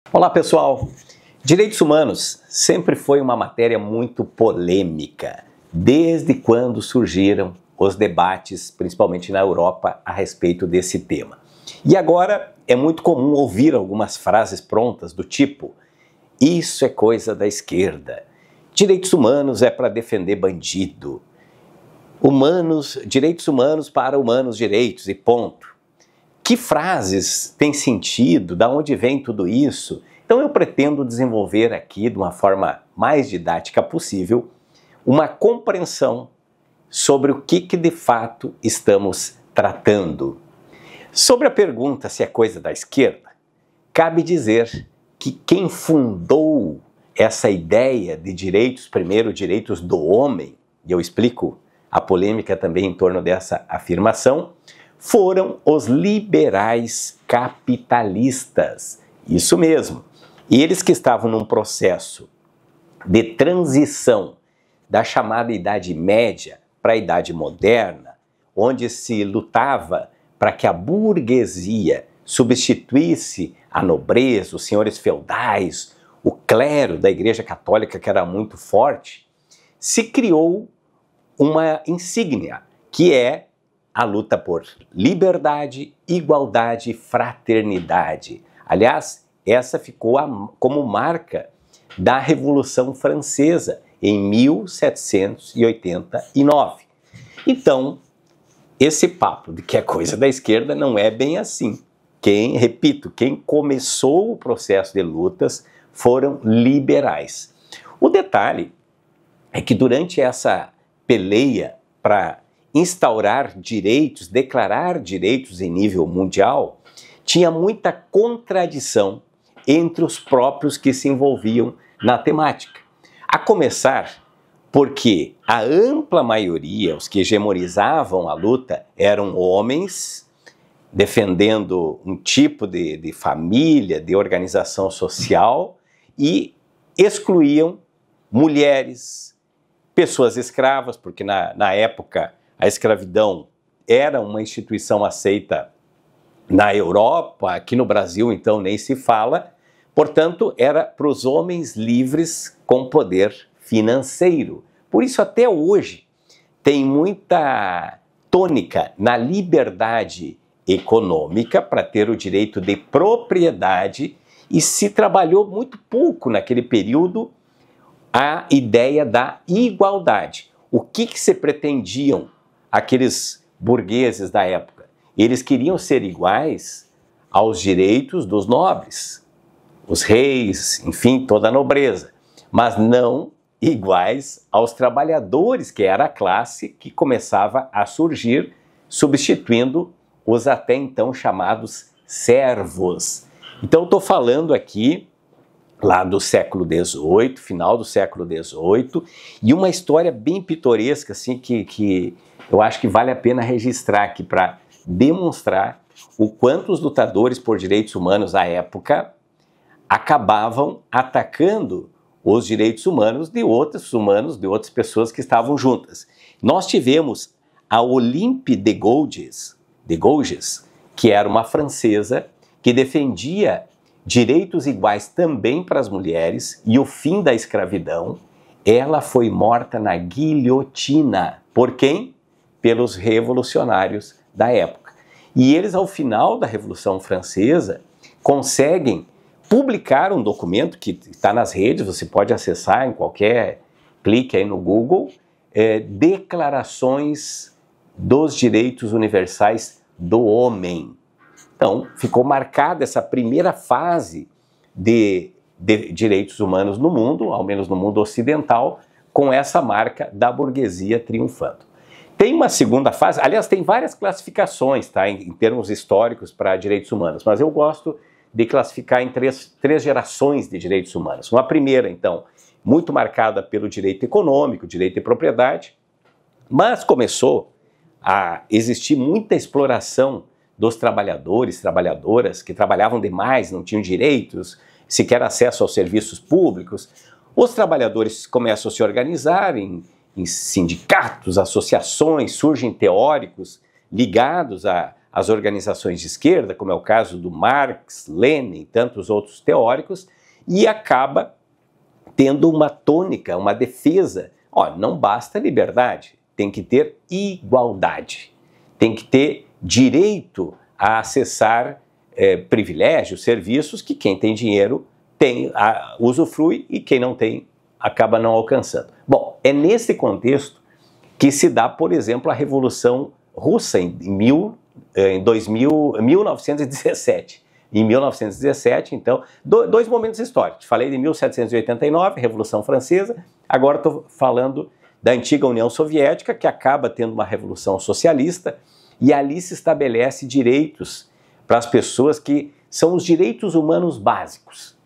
Olá pessoal, direitos humanos sempre foi uma matéria muito polêmica, desde quando surgiram os debates, principalmente na Europa, a respeito desse tema. E agora é muito comum ouvir algumas frases prontas do tipo: isso é coisa da esquerda, direitos humanos é para defender bandido, direitos humanos para humanos direitos e ponto. Que frases têm sentido? Da onde vem tudo isso? Então eu pretendo desenvolver aqui, de uma forma mais didática possível, uma compreensão sobre o que de fato estamos tratando. Sobre a pergunta se é coisa da esquerda, cabe dizer que quem fundou essa ideia de direitos, primeiro direitos do homem, e eu explico a polêmica também em torno dessa afirmação, foram os liberais capitalistas. Isso mesmo. E eles que estavam num processo de transição da chamada Idade Média para a Idade Moderna, onde se lutava para que a burguesia substituísse a nobreza, os senhores feudais, o clero da Igreja Católica, que era muito forte, se criou uma insígnia, que é a luta por liberdade, igualdade e fraternidade. Aliás, essa ficou como marca da Revolução Francesa em 1789. Então, esse papo de que é coisa da esquerda não é bem assim. Quem começou o processo de lutas foram liberais. O detalhe é que durante essa peleia para instaurar direitos, declarar direitos em nível mundial, tinha muita contradição entre os próprios que se envolviam na temática. A começar porque a ampla maioria, os que hegemonizavam a luta, eram homens defendendo um tipo de família, de organização social e excluíam mulheres, pessoas escravas, porque na época a escravidão era uma instituição aceita na Europa, aqui no Brasil então nem se fala, portanto era para os homens livres com poder financeiro. Por isso até hoje tem muita tônica na liberdade econômica para ter o direito de propriedade e se trabalhou muito pouco naquele período a ideia da igualdade. O que se pretendiam aqueles burgueses da época? Eles queriam ser iguais aos direitos dos nobres, os reis, enfim, toda a nobreza, mas não iguais aos trabalhadores, que era a classe que começava a surgir, substituindo os até então chamados servos. Então, estou falando aqui lá do século XVIII, final do século XVIII, e uma história bem pitoresca, assim, que eu acho que vale a pena registrar aqui para demonstrar o quanto os lutadores por direitos humanos à época acabavam atacando os direitos humanos de outras pessoas que estavam juntas. Nós tivemos a Olympe de Gouges, que era uma francesa que defendia direitos iguais também para as mulheres e o fim da escravidão. Ela foi morta na guilhotina. Por quem? Pelos revolucionários da época. E eles, ao final da Revolução Francesa, conseguem publicar um documento que está nas redes, você pode acessar em qualquer clique aí no Google, Declarações dos Direitos Universais do Homem. Então, ficou marcada essa primeira fase de direitos humanos no mundo, ao menos no mundo ocidental, com essa marca da burguesia triunfando. Tem uma segunda fase, aliás, tem várias classificações, tá, em termos históricos para direitos humanos, mas eu gosto de classificar em três gerações de direitos humanos. Uma primeira, então, muito marcada pelo direito econômico, direito de propriedade, mas começou a existir muita exploração dos trabalhadores, trabalhadoras que trabalhavam demais, não tinham direitos, sequer acesso aos serviços públicos. Os trabalhadores começam a se organizar em sindicatos, associações, surgem teóricos ligados as organizações de esquerda, como é o caso do Marx, Lenin e tantos outros teóricos, e acaba tendo uma tônica, uma defesa. Não basta liberdade, tem que ter igualdade, tem que ter direito a acessar privilégios, serviços que quem tem dinheiro usufrui e quem não tem acaba não alcançando. Bom, é nesse contexto que se dá, por exemplo, a Revolução Russa em 1917. Em 1917, então, dois momentos históricos. Falei de 1789, Revolução Francesa, agora estou falando da antiga União Soviética, que acaba tendo uma revolução socialista, e ali se estabelece direitos para as pessoas que são os direitos humanos básicos: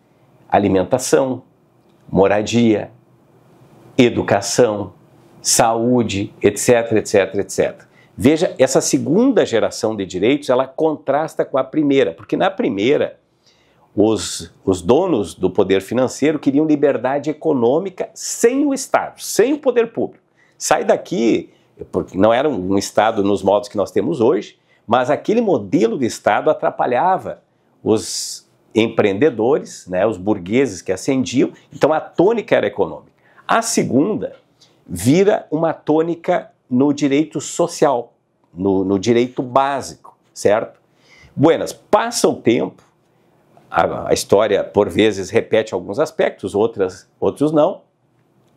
alimentação, moradia, educação, saúde, etc, etc, etc. Veja, essa segunda geração de direitos, ela contrasta com a primeira, porque na primeira, os donos do poder financeiro queriam liberdade econômica sem o Estado, sem o poder público. Sai daqui, porque não era um Estado nos modos que nós temos hoje, mas aquele modelo de Estado atrapalhava os empreendedores, né, os burgueses que ascendiam, então a tônica era econômica. A segunda vira uma tônica no direito social, no direito básico, certo? Buenas, passa o tempo, a história por vezes repete alguns aspectos, outros não,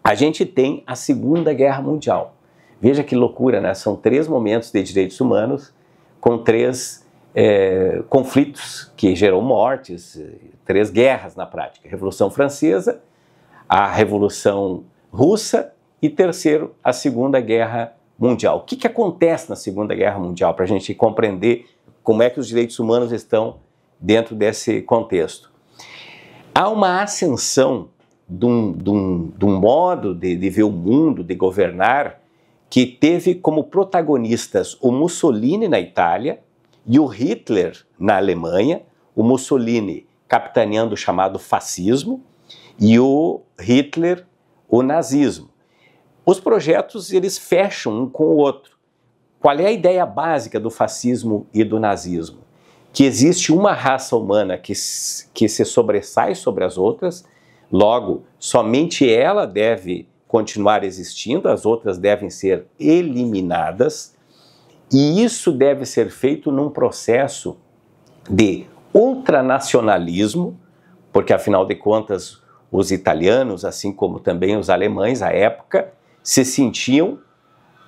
a gente tem a Segunda Guerra Mundial. Veja que loucura, né? São 3 momentos de direitos humanos com 3 conflitos que geram mortes, 3 guerras na prática. A Revolução Francesa, a Revolução Russa e terceiro, a Segunda Guerra Mundial. O que acontece na Segunda Guerra Mundial para a gente compreender como é que os direitos humanos estão dentro desse contexto? Há uma ascensão de um modo de ver o mundo, de governar, que teve como protagonistas o Mussolini na Itália e o Hitler na Alemanha, o Mussolini capitaneando o chamado fascismo e o Hitler o nazismo. Os projetos, eles fecham um com o outro. Qual é a ideia básica do fascismo e do nazismo? Que existe uma raça humana que se sobressai sobre as outras, logo, somente ela deve continuar existindo, as outras devem ser eliminadas, e isso deve ser feito num processo de ultranacionalismo, porque afinal de contas os italianos, assim como também os alemães à época, se sentiam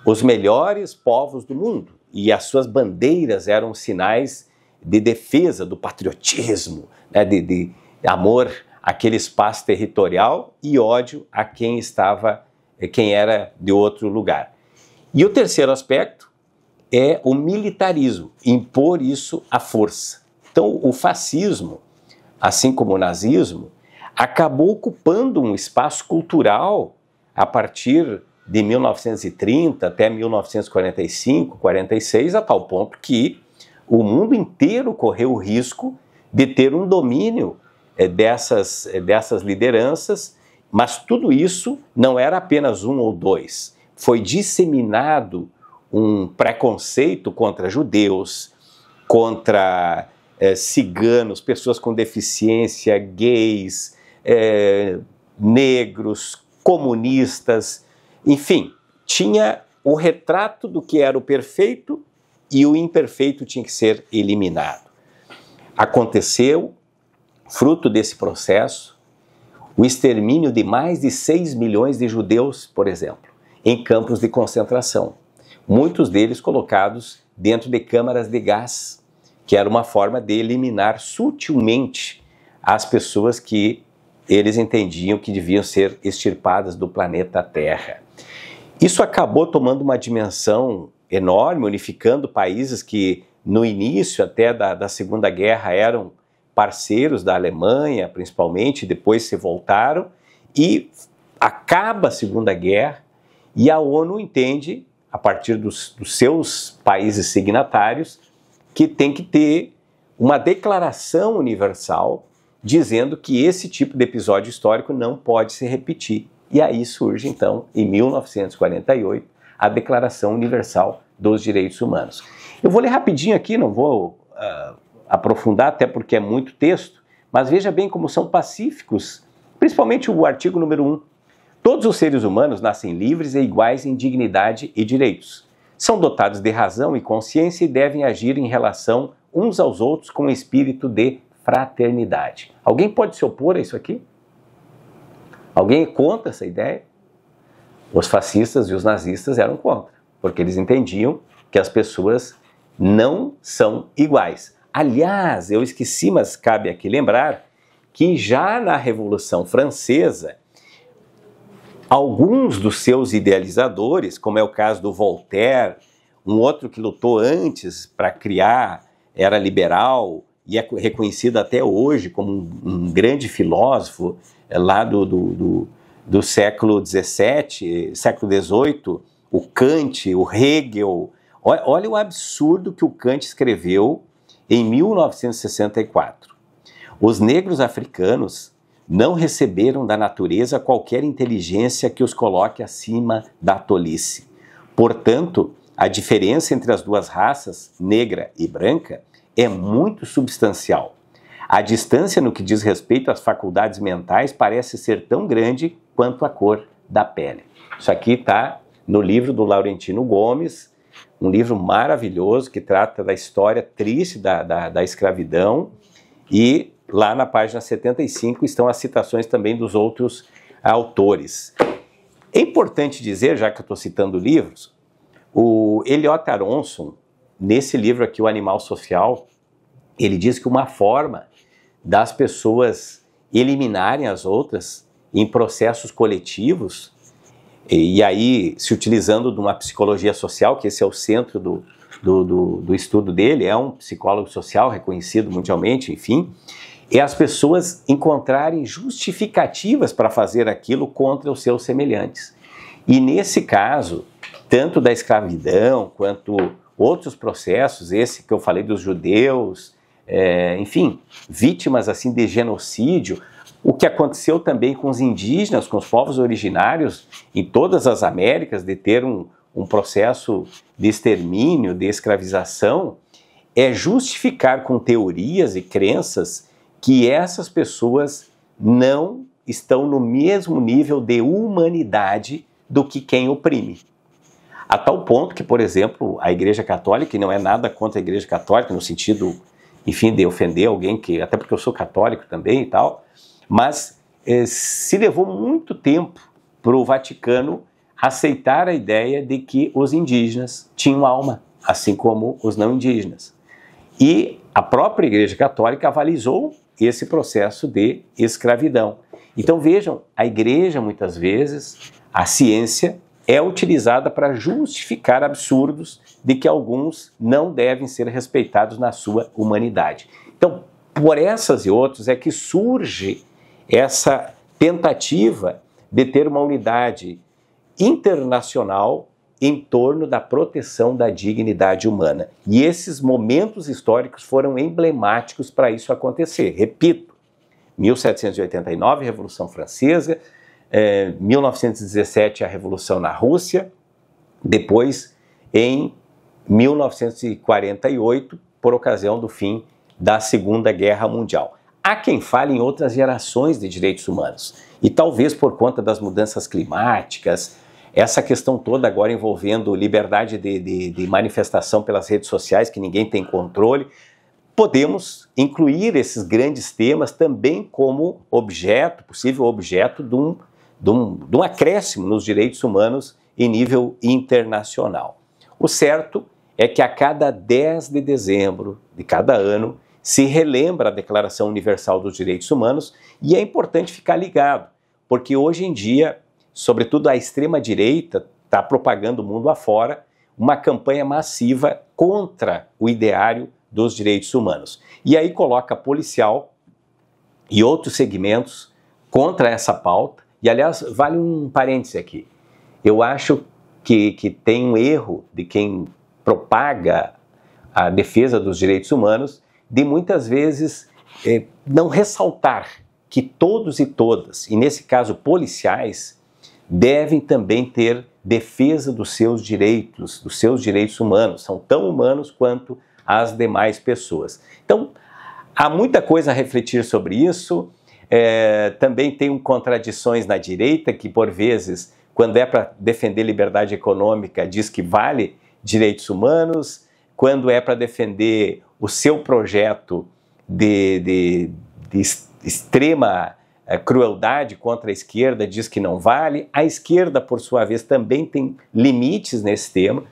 os melhores povos do mundo, e as suas bandeiras eram sinais de defesa do patriotismo, né, de amor àquele espaço territorial e ódio a quem era de outro lugar. E o terceiro aspecto é o militarismo, impor isso à força. Então o fascismo, assim como o nazismo, acabou ocupando um espaço cultural a partir de 1930 até 1945, 46, a tal ponto que o mundo inteiro correu o risco de ter um domínio dessas lideranças, mas tudo isso não era apenas um ou dois. Foi disseminado um preconceito contra judeus, contra ciganos, pessoas com deficiência, gays, negros, comunistas, enfim, tinha o retrato do que era o perfeito e o imperfeito tinha que ser eliminado. Aconteceu, fruto desse processo, o extermínio de mais de 6 milhões de judeus, por exemplo, em campos de concentração, muitos deles colocados dentro de câmaras de gás, que era uma forma de eliminar sutilmente as pessoas que eles entendiam que deviam ser extirpadas do planeta Terra. Isso acabou tomando uma dimensão enorme, unificando países que no início até da Segunda Guerra eram parceiros da Alemanha, principalmente, depois se voltaram, e acaba a Segunda Guerra e a ONU entende, a partir dos seus países signatários, que tem que ter uma declaração universal dizendo que esse tipo de episódio histórico não pode se repetir. E aí surge, então, em 1948, a Declaração Universal dos Direitos Humanos. Eu vou ler rapidinho aqui, não vou aprofundar, até porque é muito texto, mas veja bem como são pacíficos, principalmente o artigo número 1. Todos os seres humanos nascem livres e iguais em dignidade e direitos. São dotados de razão e consciência e devem agir em relação uns aos outros com espírito de fraternidade. Alguém pode se opor a isso aqui? Alguém é contra essa ideia? Os fascistas e os nazistas eram contra, porque eles entendiam que as pessoas não são iguais. Aliás, eu esqueci, mas cabe aqui lembrar que já na Revolução Francesa, alguns dos seus idealizadores, como é o caso do Voltaire, um outro que lutou antes para criar, era liberal e é reconhecido até hoje como um grande filósofo lá do século XVII, século XVIII, o Kant, o Hegel. Olha o absurdo que o Kant escreveu em 1964. Os negros africanos não receberam da natureza qualquer inteligência que os coloque acima da tolice. Portanto, a diferença entre as duas raças, negra e branca, é muito substancial. A distância no que diz respeito às faculdades mentais parece ser tão grande quanto a cor da pele. Isso aqui está no livro do Laurentino Gomes, um livro maravilhoso que trata da história triste da escravidão, e lá na página 75 estão as citações também dos outros autores. É importante dizer, já que eu estou citando livros, o Eliot Aronson, nesse livro aqui, O Animal Social, ele diz que uma forma das pessoas eliminarem as outras em processos coletivos, e aí se utilizando de uma psicologia social, que esse é o centro do estudo dele, é um psicólogo social reconhecido mundialmente, enfim, é as pessoas encontrarem justificativas para fazer aquilo contra os seus semelhantes. E nesse caso, tanto da escravidão quanto outros processos, esse que eu falei dos judeus, enfim, vítimas assim de genocídio, o que aconteceu também com os indígenas, com os povos originários em todas as Américas, de ter um processo de extermínio, de escravização, é justificar com teorias e crenças que essas pessoas não estão no mesmo nível de humanidade do que quem oprime. A tal ponto que, por exemplo, a Igreja Católica, e não é nada contra a Igreja Católica, no sentido, enfim, de ofender alguém, até porque eu sou católico também e tal, mas se levou muito tempo para o Vaticano aceitar a ideia de que os indígenas tinham alma, assim como os não indígenas. E a própria Igreja Católica avalizou esse processo de escravidão. Então vejam, a Igreja muitas vezes, a ciência é utilizada para justificar absurdos de que alguns não devem ser respeitados na sua humanidade. Então, por essas e outras é que surge essa tentativa de ter uma unidade internacional em torno da proteção da dignidade humana. E esses momentos históricos foram emblemáticos para isso acontecer. Repito, 1789, Revolução Francesa, 1917, a Revolução na Rússia, depois, em 1948, por ocasião do fim da Segunda Guerra Mundial. Há quem fale em outras gerações de direitos humanos, e talvez por conta das mudanças climáticas, essa questão toda agora envolvendo liberdade de manifestação pelas redes sociais, que ninguém tem controle, podemos incluir esses grandes temas também como objeto, possível objeto de um acréscimo nos direitos humanos em nível internacional. O certo é que a cada 10 de dezembro de cada ano se relembra a Declaração Universal dos Direitos Humanos, e é importante ficar ligado, porque hoje em dia, sobretudo a extrema-direita, está propagando o mundo afora uma campanha massiva contra o ideário dos direitos humanos. E aí coloca policial e outros segmentos contra essa pauta. E, aliás, vale um parêntese aqui. Eu acho que tem um erro de quem propaga a defesa dos direitos humanos de muitas vezes não ressaltar que todos e todas, e nesse caso policiais, devem também ter defesa dos seus direitos humanos, são tão humanos quanto as demais pessoas. Então, há muita coisa a refletir sobre isso. Também tem contradições na direita, que por vezes, quando é para defender liberdade econômica, diz que vale direitos humanos, quando é para defender o seu projeto de extrema crueldade contra a esquerda, diz que não vale. A esquerda, por sua vez, também tem limites nesse tema,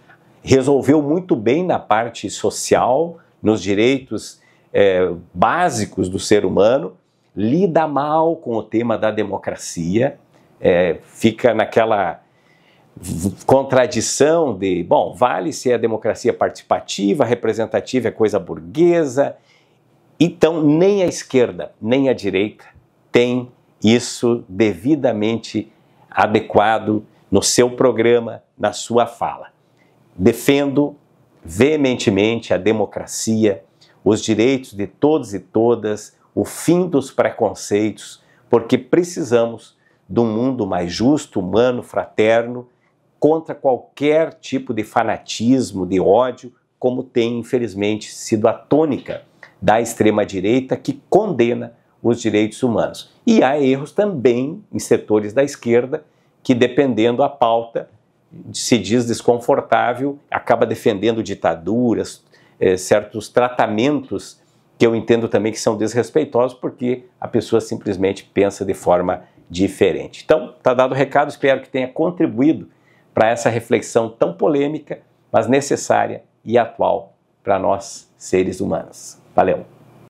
resolveu muito bem na parte social, nos direitos básicos do ser humano, lida mal com o tema da democracia, fica naquela contradição de, bom, vale se a democracia participativa, representativa é coisa burguesa. Então, nem a esquerda, nem a direita tem isso devidamente adequado no seu programa, na sua fala. Defendo veementemente a democracia, os direitos de todos e todas, o fim dos preconceitos, porque precisamos de um mundo mais justo, humano, fraterno, contra qualquer tipo de fanatismo, de ódio, como tem, infelizmente, sido a tônica da extrema-direita, que condena os direitos humanos. E há erros também em setores da esquerda, que, dependendo da pauta, se diz desconfortável, acaba defendendo ditaduras, certos tratamentos que eu entendo também que são desrespeitosos, porque a pessoa simplesmente pensa de forma diferente. Então, está dado o recado, espero que tenha contribuído para essa reflexão tão polêmica, mas necessária e atual para nós, seres humanos. Valeu!